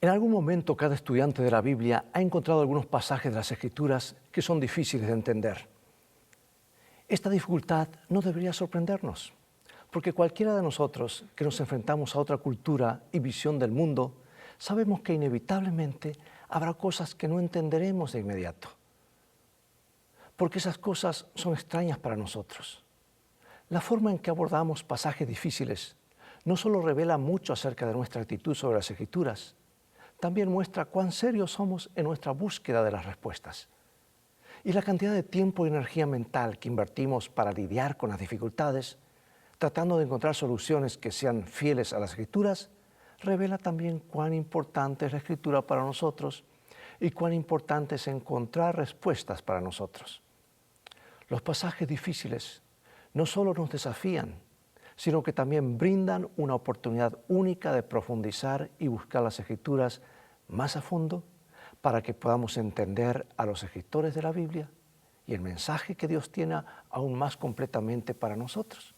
En algún momento cada estudiante de la Biblia ha encontrado algunos pasajes de las Escrituras que son difíciles de entender. Esta dificultad no debería sorprendernos, porque cualquiera de nosotros que nos enfrentamos a otra cultura y visión del mundo, sabemos que inevitablemente habrá cosas que no entenderemos de inmediato, porque esas cosas son extrañas para nosotros. La forma en que abordamos pasajes difíciles no solo revela mucho acerca de nuestra actitud sobre las Escrituras, también muestra cuán serios somos en nuestra búsqueda de las respuestas. Y la cantidad de tiempo y energía mental que invertimos para lidiar con las dificultades, tratando de encontrar soluciones que sean fieles a las Escrituras, revela también cuán importante es la Escritura para nosotros y cuán importante es encontrar respuestas para nosotros. Los pasajes difíciles no solo nos desafían, sino que también brindan una oportunidad única de profundizar y buscar las Escrituras más a fondo para que podamos entender a los escritores de la Biblia y el mensaje que Dios tiene aún más completamente para nosotros.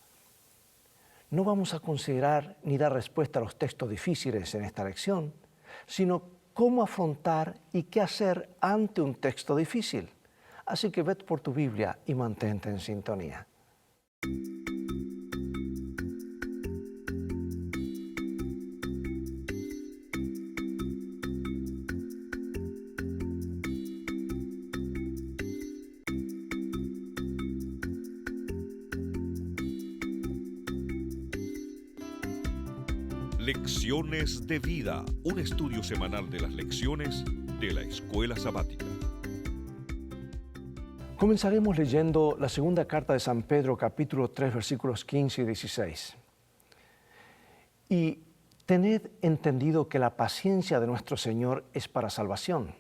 No vamos a considerar ni dar respuesta a los textos difíciles en esta lección, sino cómo afrontar y qué hacer ante un texto difícil. Así que ve por tu Biblia y mantente en sintonía. Lecciones de Vida, un estudio semanal de las lecciones de la Escuela Sabática. Comenzaremos leyendo la segunda carta de San Pedro, capítulo 3, versículos 15 y 16. Y tened entendido que la paciencia de nuestro Señor es para salvación,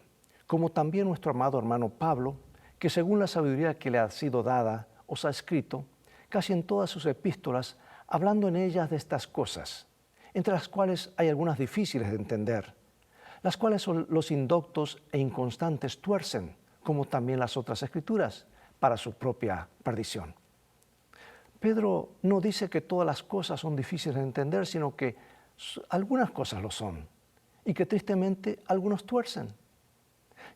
como también nuestro amado hermano Pablo, que según la sabiduría que le ha sido dada, os ha escrito, casi en todas sus epístolas, hablando en ellas de estas cosas, entre las cuales hay algunas difíciles de entender, las cuales los indoctos e inconstantes tuercen, como también las otras escrituras, para su propia perdición. Pedro no dice que todas las cosas son difíciles de entender, sino que algunas cosas lo son, y que tristemente algunos tuercen.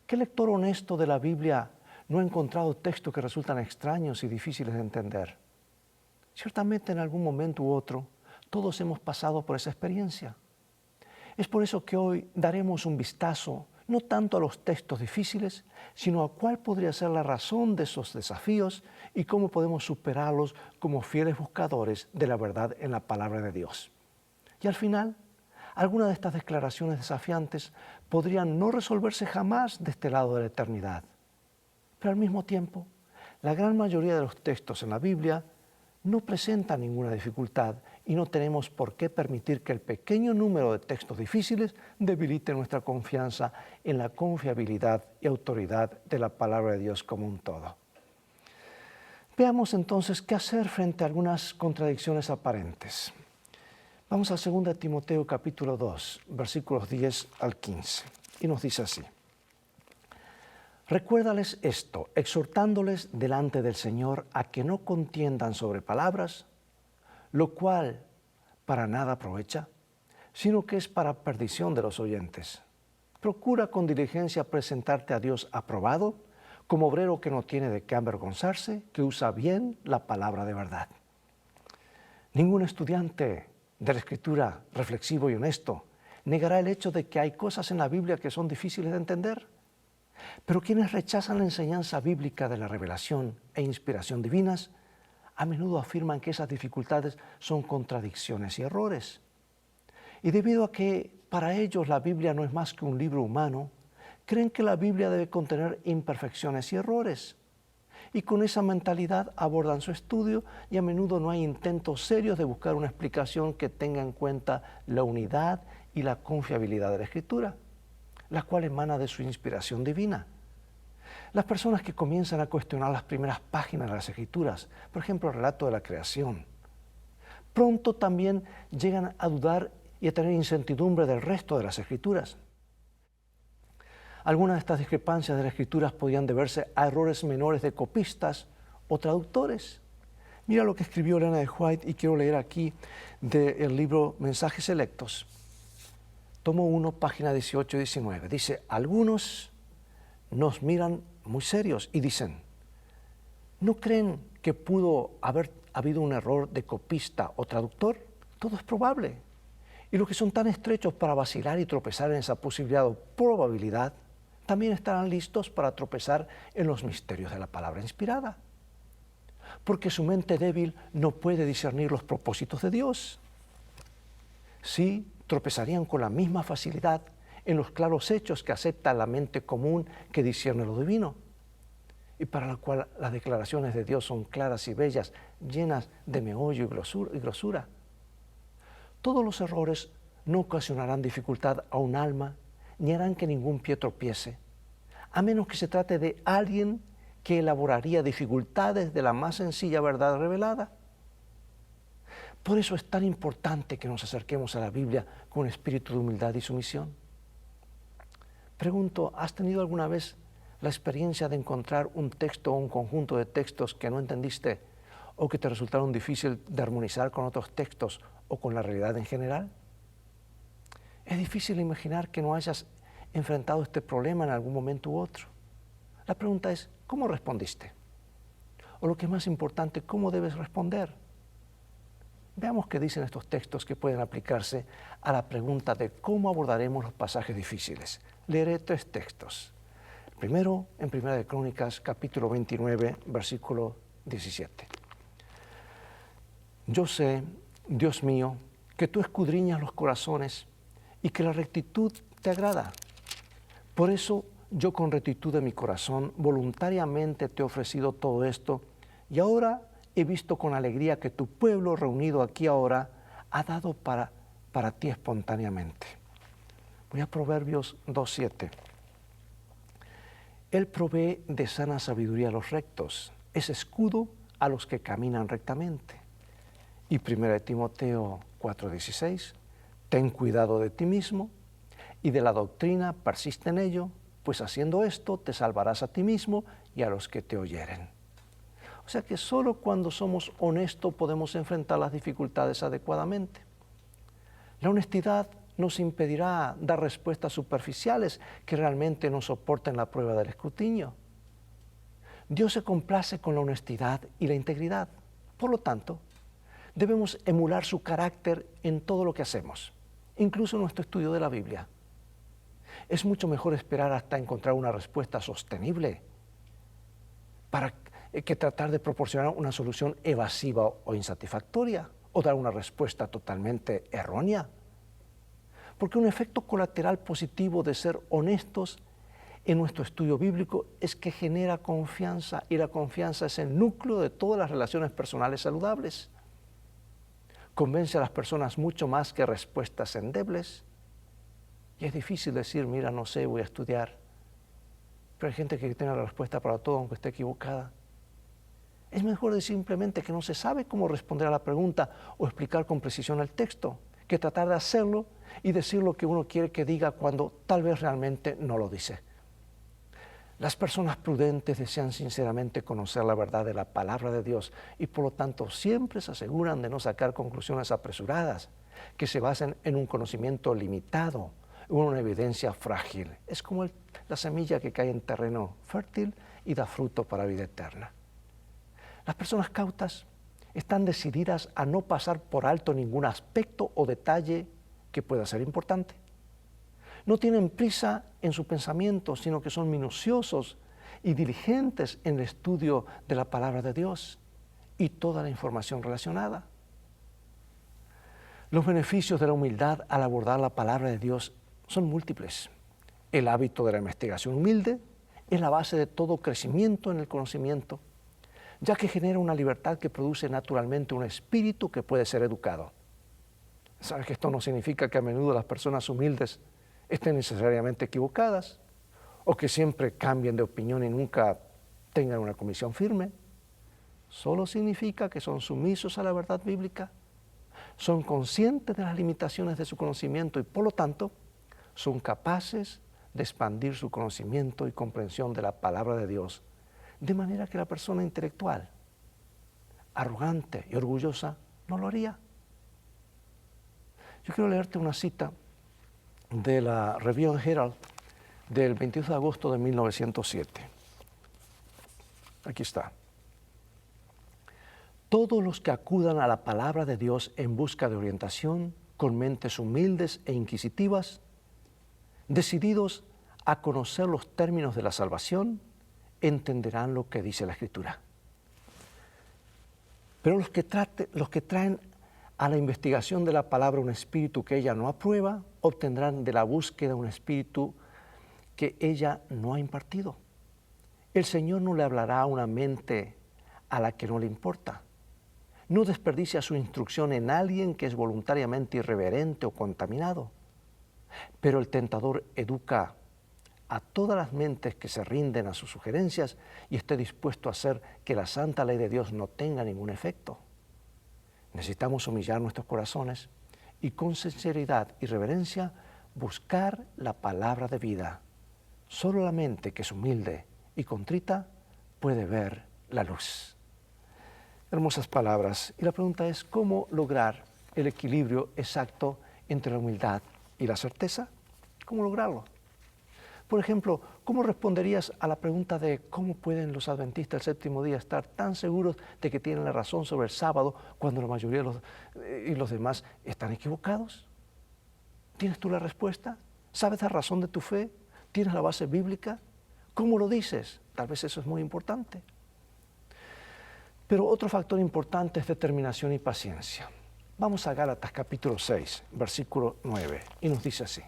¿Qué lector honesto de la Biblia no ha encontrado textos que resultan extraños y difíciles de entender? Ciertamente en algún momento u otro, todos hemos pasado por esa experiencia. Es por eso que hoy daremos un vistazo no tanto a los textos difíciles, sino a cuál podría ser la razón de esos desafíos y cómo podemos superarlos como fieles buscadores de la verdad en la palabra de Dios. Y al final, algunas de estas declaraciones desafiantes podrían no resolverse jamás de este lado de la eternidad. Pero al mismo tiempo, la gran mayoría de los textos en la Biblia no presentan ninguna dificultad y no tenemos por qué permitir que el pequeño número de textos difíciles debilite nuestra confianza en la confiabilidad y autoridad de la palabra de Dios como un todo. Veamos entonces qué hacer frente a algunas contradicciones aparentes. Vamos a 2 Timoteo capítulo 2, versículos 10 al 15, y nos dice así. Recuérdales esto, exhortándoles delante del Señor a que no contiendan sobre palabras, lo cual para nada aprovecha, sino que es para perdición de los oyentes. Procura con diligencia presentarte a Dios aprobado, como obrero que no tiene de qué avergonzarse, que usa bien la palabra de verdad. Ningún estudiante de la Escritura reflexivo y honesto negará el hecho de que hay cosas en la Biblia que son difíciles de entender. Pero quienes rechazan la enseñanza bíblica de la revelación e inspiración divinas, a menudo afirman que esas dificultades son contradicciones y errores. Y debido a que para ellos la Biblia no es más que un libro humano, creen que la Biblia debe contener imperfecciones y errores. Y con esa mentalidad abordan su estudio y a menudo no hay intentos serios de buscar una explicación que tenga en cuenta la unidad y la confiabilidad de la Escritura, la cual emana de su inspiración divina. Las personas que comienzan a cuestionar las primeras páginas de las Escrituras, por ejemplo, el relato de la creación, pronto también llegan a dudar y a tener incertidumbre del resto de las Escrituras. Algunas de estas discrepancias de las Escrituras podían deberse a errores menores de copistas o traductores. Mira lo que escribió Elena de White y quiero leer aquí del libro Mensajes Selectos. Tomo 1, página 18 y 19. Dice, algunos nos miran muy serios y dicen, ¿no creen que pudo haber habido un error de copista o traductor? Todo es probable. Y los que son tan estrechos para vacilar y tropezar en esa posibilidad o probabilidad, también estarán listos para tropezar en los misterios de la palabra inspirada. Porque su mente débil no puede discernir los propósitos de Dios. Sí, tropezarían con la misma facilidad en los claros hechos que acepta la mente común que discierne lo divino, y para la cual las declaraciones de Dios son claras y bellas, llenas de meollo y grosura. Todos los errores no ocasionarán dificultad a un alma, ni harán que ningún pie tropiece, a menos que se trate de alguien que elaboraría dificultades de la más sencilla verdad revelada. Por eso es tan importante que nos acerquemos a la Biblia con espíritu de humildad y sumisión. Pregunto, ¿has tenido alguna vez la experiencia de encontrar un texto o un conjunto de textos que no entendiste o que te resultaron difícil de armonizar con otros textos o con la realidad en general? Es difícil imaginar que no hayas enfrentado este problema en algún momento u otro. La pregunta es, ¿cómo respondiste? O lo que es más importante, ¿cómo debes responder? Veamos qué dicen estos textos que pueden aplicarse a la pregunta de cómo abordaremos los pasajes difíciles. Leeré 3 textos. Primero, en Primera de Crónicas, capítulo 29, versículo 17. Yo sé, Dios mío, que tú escudriñas los corazones y que la rectitud te agrada. Por eso yo con rectitud de mi corazón voluntariamente te he ofrecido todo esto y ahora he visto con alegría que tu pueblo reunido aquí ahora ha dado para ti espontáneamente. Voy a Proverbios 2:7. Él provee de sana sabiduría a los rectos, es escudo a los que caminan rectamente. Y 1 Timoteo 4:16, ten cuidado de ti mismo y de la doctrina, persiste en ello, pues haciendo esto te salvarás a ti mismo y a los que te oyeren. O sea que solo cuando somos honestos podemos enfrentar las dificultades adecuadamente. La honestidad nos impedirá dar respuestas superficiales que realmente no soporten la prueba del escrutinio. Dios se complace con la honestidad y la integridad. Por lo tanto, debemos emular su carácter en todo lo que hacemos, incluso en nuestro estudio de la Biblia. Es mucho mejor esperar hasta encontrar una respuesta sostenible para que tratar de proporcionar una solución evasiva o insatisfactoria o dar una respuesta totalmente errónea. Porque un efecto colateral positivo de ser honestos en nuestro estudio bíblico es que genera confianza, y la confianza es el núcleo de todas las relaciones personales saludables. Convence a las personas mucho más que respuestas endebles. Y es difícil decir, mira, no sé, voy a estudiar. Pero hay gente que tiene la respuesta para todo, aunque esté equivocada. Es mejor decir simplemente que no se sabe cómo responder a la pregunta o explicar con precisión el texto, que tratar de hacerlo y decir lo que uno quiere que diga cuando tal vez realmente no lo dice. Las personas prudentes desean sinceramente conocer la verdad de la palabra de Dios y por lo tanto siempre se aseguran de no sacar conclusiones apresuradas que se basen en un conocimiento limitado o en una evidencia frágil. Es como la semilla que cae en terreno fértil y da fruto para vida eterna. Las personas cautas están decididas a no pasar por alto ningún aspecto o detalle que pueda ser importante. No tienen prisa en su pensamiento, sino que son minuciosos y diligentes en el estudio de la palabra de Dios y toda la información relacionada. Los beneficios de la humildad al abordar la palabra de Dios son múltiples. El hábito de la investigación humilde es la base de todo crecimiento en el conocimiento, ya que genera una libertad que produce naturalmente un espíritu que puede ser educado. ¿Sabes que esto no significa que a menudo las personas humildes estén necesariamente equivocadas o que siempre cambien de opinión y nunca tengan una convicción firme? Solo significa que son sumisos a la verdad bíblica, son conscientes de las limitaciones de su conocimiento y por lo tanto son capaces de expandir su conocimiento y comprensión de la palabra de Dios, de manera que la persona intelectual, arrogante y orgullosa, no lo haría. Yo quiero leerte una cita de la Review and Herald del 22 de agosto de 1907. Aquí está. Todos los que acudan a la palabra de Dios en busca de orientación, con mentes humildes e inquisitivas, decididos a conocer los términos de la salvación, entenderán lo que dice la Escritura. Pero los que traen a la investigación de la palabra un espíritu que ella no aprueba, obtendrán de la búsqueda un espíritu que ella no ha impartido. El Señor no le hablará a una mente a la que no le importa. No desperdicia su instrucción en alguien que es voluntariamente irreverente o contaminado. Pero el tentador educa a todas las mentes que se rinden a sus sugerencias y esté dispuesto a hacer que la santa ley de Dios no tenga ningún efecto. Necesitamos humillar nuestros corazones y con sinceridad y reverencia buscar la palabra de vida. Solo la mente que es humilde y contrita puede ver la luz. Hermosas palabras. Y la pregunta es, ¿cómo lograr el equilibrio exacto entre la humildad y la certeza? ¿Cómo lograrlo? Por ejemplo, ¿cómo responderías a la pregunta de cómo pueden los adventistas del séptimo día estar tan seguros de que tienen la razón sobre el sábado cuando la mayoría de los demás están equivocados? ¿Tienes tú la respuesta? ¿Sabes la razón de tu fe? ¿Tienes la base bíblica? ¿Cómo lo dices? Tal vez eso es muy importante. Pero otro factor importante es determinación y paciencia. Vamos a Gálatas capítulo 6, versículo 9, y nos dice así.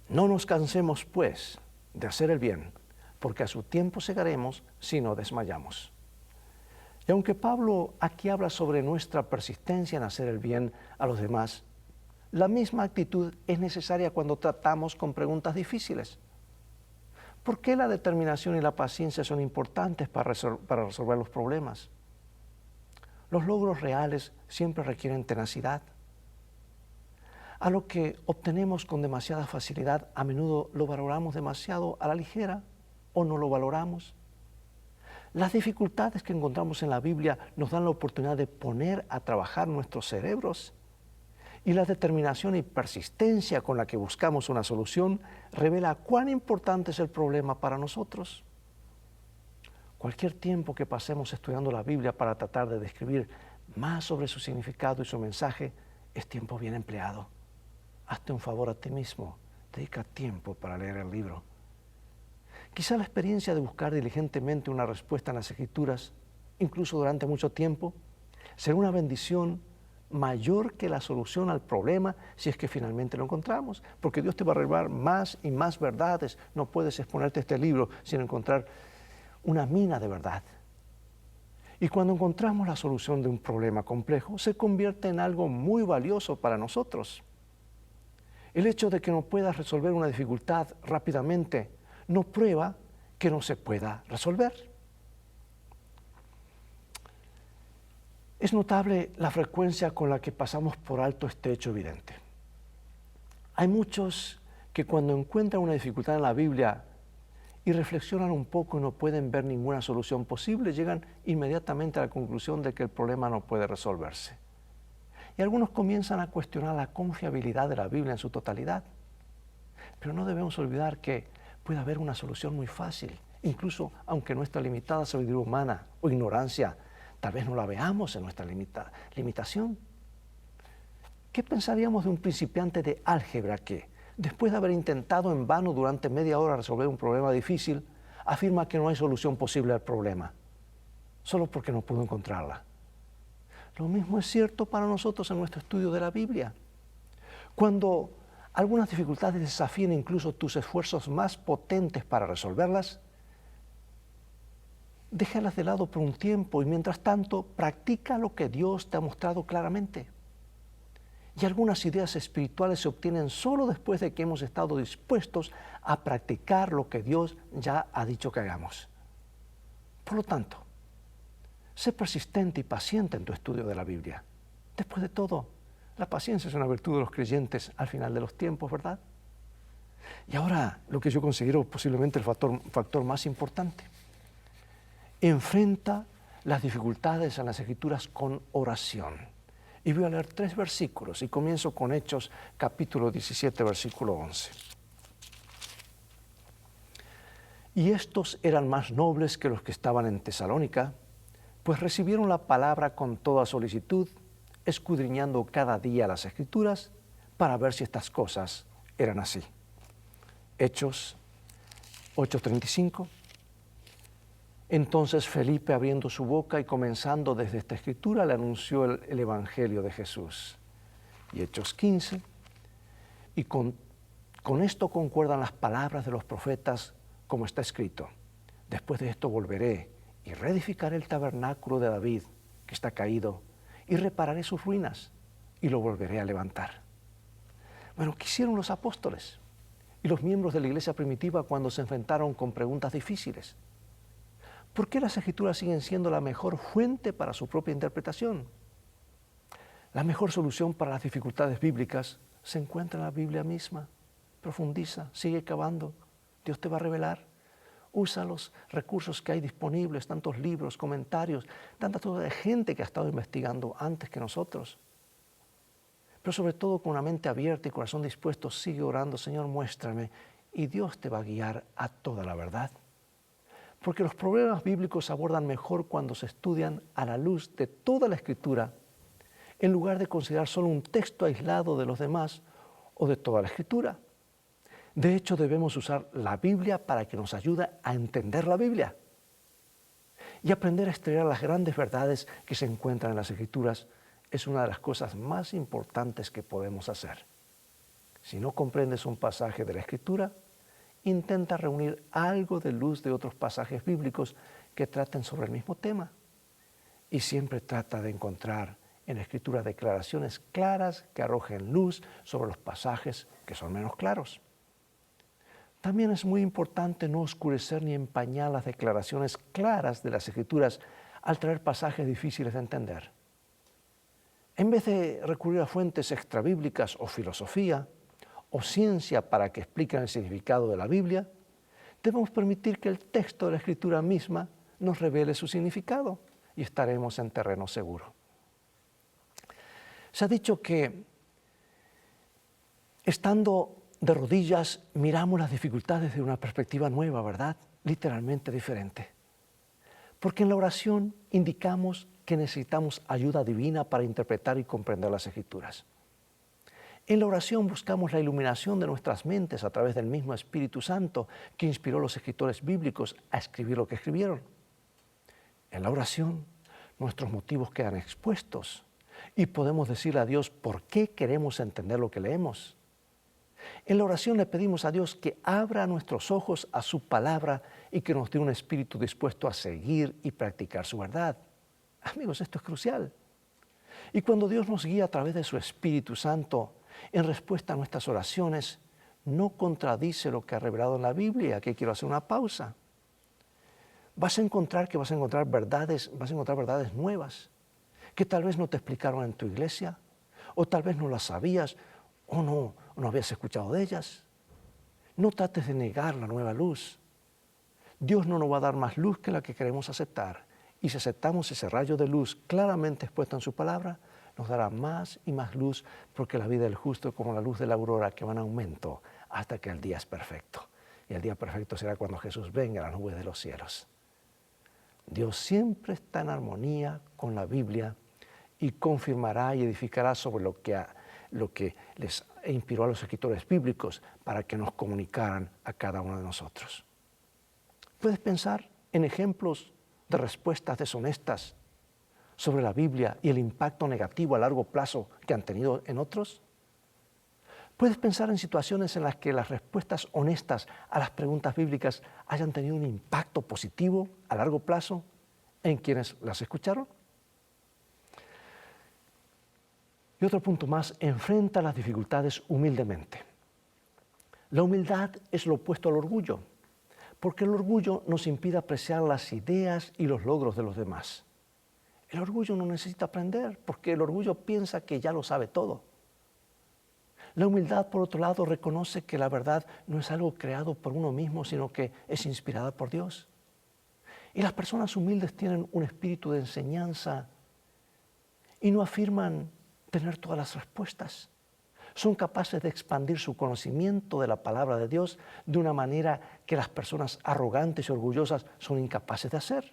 No nos cansemos, pues, de hacer el bien, porque a su tiempo segaremos si no desmayamos. Y aunque Pablo aquí habla sobre nuestra persistencia en hacer el bien a los demás, la misma actitud es necesaria cuando tratamos con preguntas difíciles. ¿Por qué la determinación y la paciencia son importantes para resolver los problemas? Los logros reales siempre requieren tenacidad. A lo que obtenemos con demasiada facilidad, a menudo lo valoramos demasiado a la ligera o no lo valoramos. Las dificultades que encontramos en la Biblia nos dan la oportunidad de poner a trabajar nuestros cerebros y la determinación y persistencia con la que buscamos una solución revela cuán importante es el problema para nosotros. Cualquier tiempo que pasemos estudiando la Biblia para tratar de describir más sobre su significado y su mensaje es tiempo bien empleado. Hazte un favor a ti mismo, dedica tiempo para leer el libro. Quizá la experiencia de buscar diligentemente una respuesta en las Escrituras, incluso durante mucho tiempo, será una bendición mayor que la solución al problema si es que finalmente lo encontramos, porque Dios te va a revelar más y más verdades. No puedes exponerte a este libro sin encontrar una mina de verdad. Y cuando encontramos la solución de un problema complejo, se convierte en algo muy valioso para nosotros. El hecho de que no puedas resolver una dificultad rápidamente no prueba que no se pueda resolver. Es notable la frecuencia con la que pasamos por alto este hecho evidente. Hay muchos que cuando encuentran una dificultad en la Biblia y reflexionan un poco y no pueden ver ninguna solución posible, llegan inmediatamente a la conclusión de que el problema no puede resolverse. Y algunos comienzan a cuestionar la confiabilidad de la Biblia en su totalidad. Pero no debemos olvidar que puede haber una solución muy fácil, incluso aunque nuestra limitada sabiduría humana o ignorancia tal vez no la veamos en nuestra limitación. ¿Qué pensaríamos de un principiante de álgebra que, después de haber intentado en vano durante media hora resolver un problema difícil, afirma que no hay solución posible al problema, solo porque no pudo encontrarla? Lo mismo es cierto para nosotros en nuestro estudio de la Biblia. Cuando algunas dificultades desafíen incluso tus esfuerzos más potentes para resolverlas, déjalas de lado por un tiempo y mientras tanto practica lo que Dios te ha mostrado claramente. Y algunas ideas espirituales se obtienen solo después de que hemos estado dispuestos a practicar lo que Dios ya ha dicho que hagamos. Por lo tanto, sé persistente y paciente en tu estudio de la Biblia. Después de todo, la paciencia es una virtud de los creyentes al final de los tiempos, ¿verdad? Y ahora, lo que yo considero posiblemente el factor más importante. Enfrenta las dificultades en las Escrituras con oración. Y voy a leer 3 versículos y comienzo con Hechos capítulo 17, versículo 11. Y estos eran más nobles que los que estaban en Tesalónica, pues recibieron la palabra con toda solicitud, escudriñando cada día las Escrituras para ver si estas cosas eran así. Hechos 8:35. Entonces Felipe, abriendo su boca y comenzando desde esta escritura, le anunció el Evangelio de Jesús. Y Hechos 15. Y con esto concuerdan las palabras de los profetas, como está escrito: después de esto volveré y reedificaré el tabernáculo de David, que está caído, y repararé sus ruinas, y lo volveré a levantar. Bueno, ¿qué hicieron los apóstoles y los miembros de la iglesia primitiva cuando se enfrentaron con preguntas difíciles? ¿Por qué las Escrituras siguen siendo la mejor fuente para su propia interpretación? La mejor solución para las dificultades bíblicas se encuentra en la Biblia misma. Profundiza, sigue cavando. Dios te va a revelar. Usa los recursos que hay disponibles, tantos libros, comentarios, tanta gente que ha estado investigando antes que nosotros. Pero sobre todo con una mente abierta y corazón dispuesto, sigue orando: Señor, muéstrame, y Dios te va a guiar a toda la verdad. Porque los problemas bíblicos se abordan mejor cuando se estudian a la luz de toda la Escritura, en lugar de considerar solo un texto aislado de los demás o de toda la Escritura. De hecho, debemos usar la Biblia para que nos ayude a entender la Biblia y aprender a estudiar las grandes verdades que se encuentran en las Escrituras. Es una de las cosas más importantes que podemos hacer. Si no comprendes un pasaje de la Escritura, intenta reunir algo de luz de otros pasajes bíblicos que traten sobre el mismo tema. Y siempre trata de encontrar en la Escritura declaraciones claras que arrojen luz sobre los pasajes que son menos claros. También es muy importante no oscurecer ni empañar las declaraciones claras de las Escrituras al traer pasajes difíciles de entender. En vez de recurrir a fuentes extrabíblicas o filosofía o ciencia para que expliquen el significado de la Biblia, debemos permitir que el texto de la Escritura misma nos revele su significado y estaremos en terreno seguro. Se ha dicho que estando de rodillas miramos las dificultades de una perspectiva nueva, ¿verdad? Literalmente diferente. Porque en la oración indicamos que necesitamos ayuda divina para interpretar y comprender las Escrituras. En la oración buscamos la iluminación de nuestras mentes a través del mismo Espíritu Santo que inspiró a los escritores bíblicos a escribir lo que escribieron. En la oración, nuestros motivos quedan expuestos y podemos decirle a Dios por qué queremos entender lo que leemos. En la oración le pedimos a Dios que abra nuestros ojos a su palabra y que nos dé un espíritu dispuesto a seguir y practicar su verdad. Amigos, esto es crucial. Y cuando Dios nos guía a través de su Espíritu Santo, en respuesta a nuestras oraciones, no contradice lo que ha revelado en la Biblia. Aquí quiero hacer una pausa. Vas a encontrar verdades nuevas que tal vez no te explicaron en tu iglesia, o tal vez no las sabías, o no habías escuchado de ellas. No trates de negar la nueva luz. Dios no nos va a dar más luz que la que queremos aceptar. Y si aceptamos ese rayo de luz claramente expuesto en su palabra, nos dará más y más luz, porque la vida del justo es como la luz de la aurora que va en aumento hasta que el día es perfecto. Y el día perfecto será cuando Jesús venga a las nubes de los cielos. Dios siempre está en armonía con la Biblia y confirmará y edificará sobre lo que les inspiró a los escritores bíblicos para que nos comunicaran a cada uno de nosotros. Puedes pensar en ejemplos de respuestas deshonestas sobre la Biblia y el impacto negativo a largo plazo que han tenido en otros. Puedes pensar en situaciones en las que las respuestas honestas a las preguntas bíblicas hayan tenido un impacto positivo a largo plazo en quienes las escucharon. Y otro punto más, enfrenta las dificultades humildemente. La humildad es lo opuesto al orgullo, porque el orgullo nos impide apreciar las ideas y los logros de los demás. El orgullo no necesita aprender, porque el orgullo piensa que ya lo sabe todo. La humildad, por otro lado, reconoce que la verdad no es algo creado por uno mismo, sino que es inspirada por Dios. Y las personas humildes tienen un espíritu de enseñanza y no afirman tener todas las respuestas. Son capaces de expandir su conocimiento de la palabra de Dios de una manera que las personas arrogantes y orgullosas son incapaces de hacer.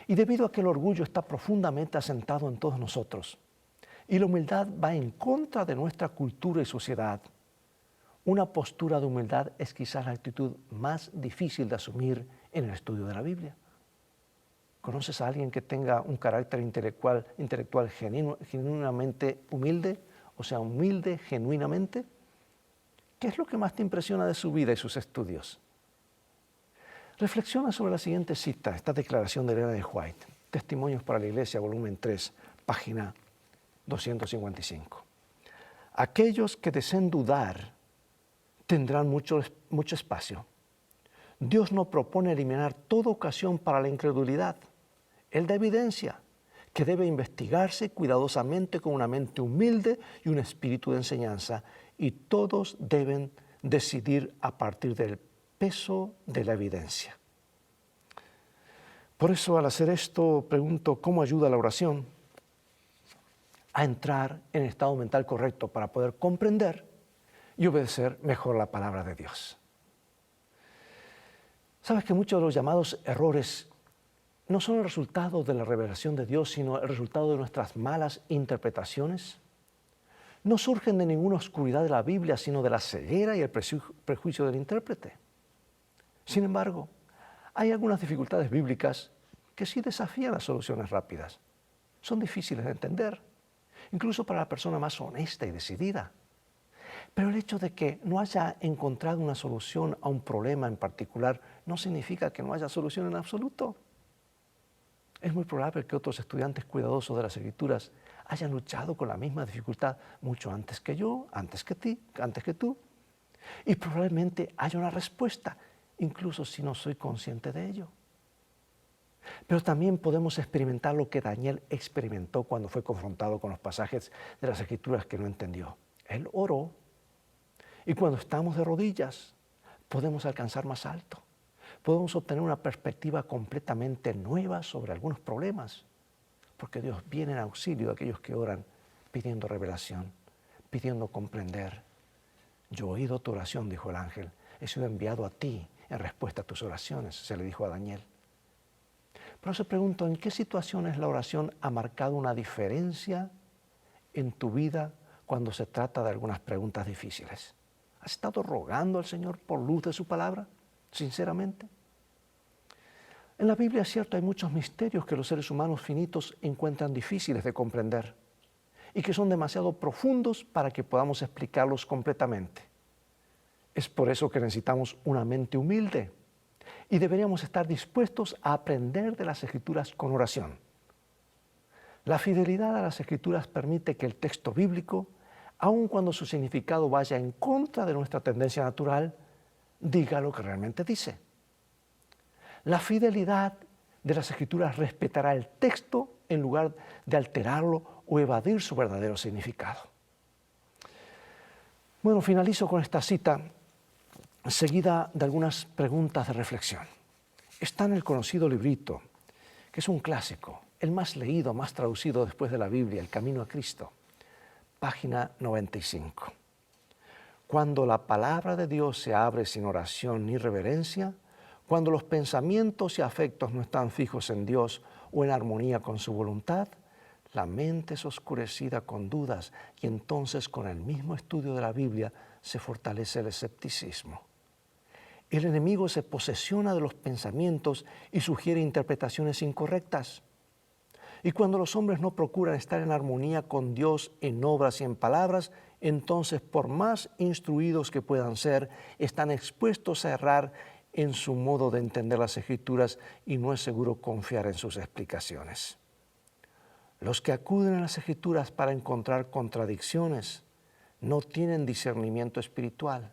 Y debido a que el orgullo está profundamente asentado en todos nosotros y la humildad va en contra de nuestra cultura y sociedad, una postura de humildad es quizás la actitud más difícil de asumir en el estudio de la Biblia. ¿Conoces a alguien que tenga un carácter intelectual genuinamente humilde? O sea, humilde genuinamente. ¿Qué es lo que más te impresiona de su vida y sus estudios? Reflexiona sobre la siguiente cita, esta declaración de Elena de White, Testimonios para la Iglesia, volumen 3, página 255. Aquellos que deseen dudar tendrán mucho espacio. Dios no propone eliminar toda ocasión para la incredulidad. Él da evidencia que debe investigarse cuidadosamente con una mente humilde y un espíritu de enseñanza, y todos deben decidir a partir del peso de la evidencia. Por eso, al hacer esto, pregunto cómo ayuda la oración a entrar en el estado mental correcto para poder comprender y obedecer mejor la palabra de Dios. ¿Sabes que muchos de los llamados errores no son el resultado de la revelación de Dios, sino el resultado de nuestras malas interpretaciones? No surgen de ninguna oscuridad de la Biblia, sino de la ceguera y el prejuicio del intérprete. Sin embargo, hay algunas dificultades bíblicas que sí desafían las soluciones rápidas. Son difíciles de entender, incluso para la persona más honesta y decidida. Pero el hecho de que no haya encontrado una solución a un problema en particular no significa que no haya solución en absoluto. Es muy probable que otros estudiantes cuidadosos de las Escrituras hayan luchado con la misma dificultad mucho antes que yo, antes que tú. Y probablemente haya una respuesta, incluso si no soy consciente de ello. Pero también podemos experimentar lo que Daniel experimentó cuando fue confrontado con los pasajes de las Escrituras que no entendió. Él oró, y cuando estamos de rodillas podemos alcanzar más alto. Podemos obtener una perspectiva completamente nueva sobre algunos problemas, porque Dios viene en auxilio de aquellos que oran pidiendo revelación, pidiendo comprender. Yo he oído tu oración, dijo el ángel, he sido enviado a ti en respuesta a tus oraciones, se le dijo a Daniel. Pero se pregunto, ¿en qué situaciones la oración ha marcado una diferencia en tu vida cuando se trata de algunas preguntas difíciles? ¿Has estado rogando al Señor por luz de su palabra, sinceramente? En la Biblia, es cierto, hay muchos misterios que los seres humanos finitos encuentran difíciles de comprender y que son demasiado profundos para que podamos explicarlos completamente. Es por eso que necesitamos una mente humilde y deberíamos estar dispuestos a aprender de las Escrituras con oración. La fidelidad a las Escrituras permite que el texto bíblico, aun cuando su significado vaya en contra de nuestra tendencia natural, diga lo que realmente dice. La fidelidad de las Escrituras respetará el texto en lugar de alterarlo o evadir su verdadero significado. Bueno, finalizo con esta cita, seguida de algunas preguntas de reflexión. Está en el conocido librito, que es un clásico, el más leído, más traducido después de la Biblia, El Camino a Cristo, página 95. Cuando la palabra de Dios se abre sin oración ni reverencia, cuando los pensamientos y afectos no están fijos en Dios o en armonía con su voluntad, la mente es oscurecida con dudas y entonces con el mismo estudio de la Biblia se fortalece el escepticismo. El enemigo se posesiona de los pensamientos y sugiere interpretaciones incorrectas. Y cuando los hombres no procuran estar en armonía con Dios en obras y en palabras, entonces, por más instruidos que puedan ser, están expuestos a errar en su modo de entender las Escrituras y no es seguro confiar en sus explicaciones. Los que acuden a las Escrituras para encontrar contradicciones no tienen discernimiento espiritual.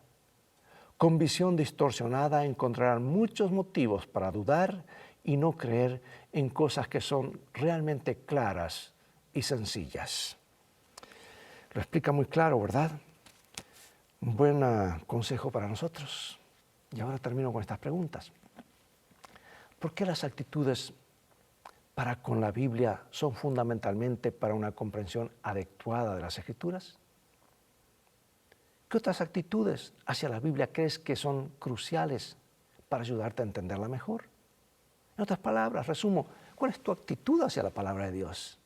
Con visión distorsionada encontrarán muchos motivos para dudar y no creer en cosas que son realmente claras y sencillas. Lo explica muy claro, ¿verdad? Un buen consejo para nosotros. Y ahora termino con estas preguntas. ¿Por qué las actitudes para con la Biblia son fundamentalmente para una comprensión adecuada de las Escrituras? ¿Qué otras actitudes hacia la Biblia crees que son cruciales para ayudarte a entenderla mejor? En otras palabras, resumo, ¿cuál es tu actitud hacia la palabra de Dios?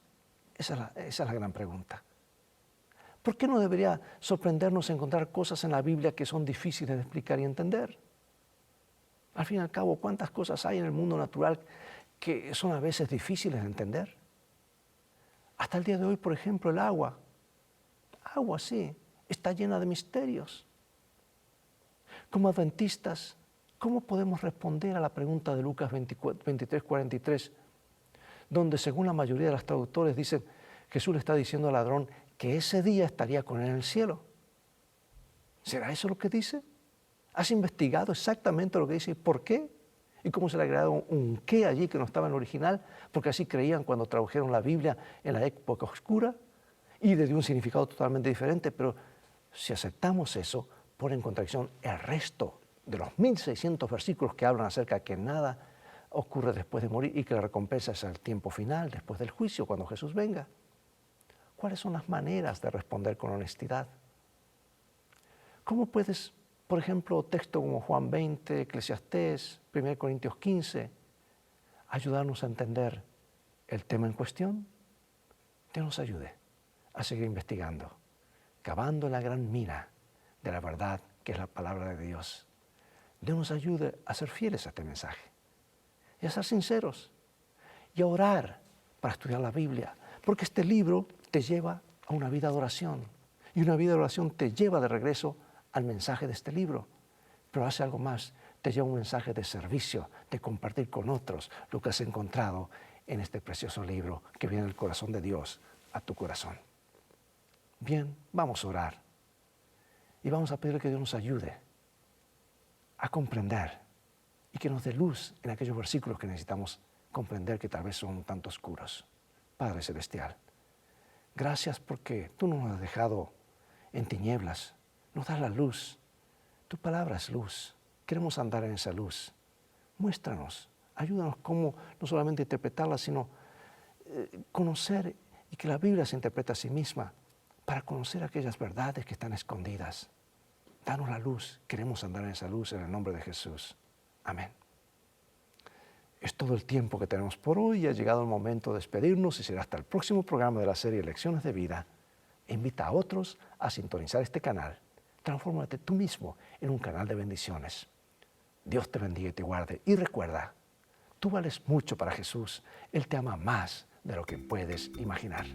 Esa es la gran pregunta. ¿Por qué no debería sorprendernos encontrar cosas en la Biblia que son difíciles de explicar y entender? Al fin y al cabo, ¿cuántas cosas hay en el mundo natural que son a veces difíciles de entender? Hasta el día de hoy, por ejemplo, el agua. Agua, sí, está llena de misterios. Como adventistas, ¿cómo podemos responder a la pregunta de Lucas 23:43, donde según la mayoría de los traductores dicen, Jesús le está diciendo al ladrón que ese día estaría con él en el cielo? ¿Será eso lo que dice? ¿Has investigado exactamente lo que dice? ¿Por qué? ¿Y cómo se le ha agregado un qué allí que no estaba en el original? Porque así creían cuando tradujeron la Biblia en la época oscura y le dio un significado totalmente diferente. Pero si aceptamos eso, pone en contradicción el resto de los 1600 versículos que hablan acerca de que nada ocurre después de morir y que la recompensa es el tiempo final, después del juicio, cuando Jesús venga. ¿Cuáles son las maneras de responder con honestidad? ¿Cómo puedes, por ejemplo, texto como Juan 20, Eclesiastés, 1 Corintios 15, ayudarnos a entender el tema en cuestión? Dios nos ayude a seguir investigando, cavando en la gran mina de la verdad que es la palabra de Dios. Dios nos ayude a ser fieles a este mensaje y a ser sinceros y a orar para estudiar la Biblia, porque este libro te lleva a una vida de oración y una vida de oración te lleva de regreso al mensaje de este libro, pero hace algo más, te lleva un mensaje de servicio, de compartir con otros lo que has encontrado en este precioso libro que viene del corazón de Dios a tu corazón. Bien, vamos a orar y vamos a pedirle que Dios nos ayude a comprender y que nos dé luz en aquellos versículos que necesitamos comprender que tal vez son un tanto oscuros. Padre Celestial, gracias porque tú no nos has dejado en tinieblas, nos das la luz. Tu palabra es luz. Queremos andar en esa luz. Muéstranos, ayúdanos cómo no solamente interpretarla, sino conocer y que la Biblia se interprete a sí misma para conocer aquellas verdades que están escondidas. Danos la luz, queremos andar en esa luz en el nombre de Jesús. Amén. Es todo el tiempo que tenemos por hoy y ha llegado el momento de despedirnos y será hasta el próximo programa de la serie Lecciones de Vida. Invita a otros a sintonizar este canal. Transfórmate tú mismo en un canal de bendiciones. Dios te bendiga y te guarde. Y recuerda, tú vales mucho para Jesús. Él te ama más de lo que puedes imaginar.